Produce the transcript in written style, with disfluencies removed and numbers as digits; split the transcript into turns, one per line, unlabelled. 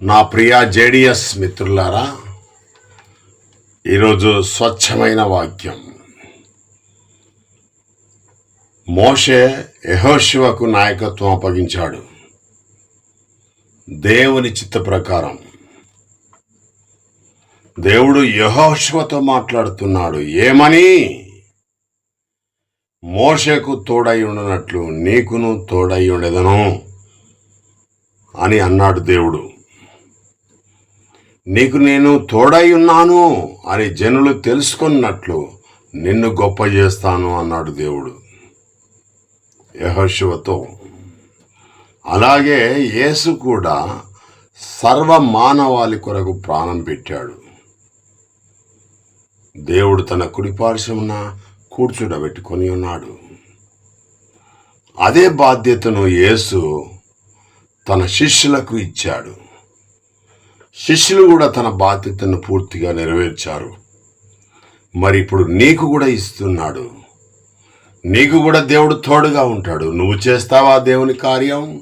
నా ప్రియ జేడిఎస్ మిత్రులారా, ఈరోజు స్వచ్ఛమైన వాక్యం. మోషే యెహోషువకు నాయకత్వం అప్పగించాడు. దేవుని చిత్త ప్రకారం దేవుడు యెహోషువతో మాట్లాడుతున్నాడు. ఏమని? మోషేకు తోడై ఉండనట్లు నీకును తోడై ఉండెదను అని అన్నాడు దేవుడు. నీకు నేను తోడై ఉన్నాను అని జనులు తెలుసుకున్నట్లు నిన్ను గొప్ప చేస్తాను అన్నాడు దేవుడు యెహోషువతో. అలాగే యేసు కూడా సర్వ మానవాళి కొరకు ప్రాణం పెట్టాడు. దేవుడు తన కుడిపార్శ్వమున కూర్చుండబెట్టుకొని ఉన్నాడు. అదే బాధ్యతను యేసు తన శిష్యులకు ఇచ్చాడు. శిష్యులు కూడా తన బాధ్యతను పూర్తిగా నెరవేర్చారు. మరి ఇప్పుడు నీకు కూడా ఇస్తున్నాడు. నీకు కూడా దేవుడు తోడుగా ఉంటాడు. నువ్వు చేస్తావా దేవుని కార్యం?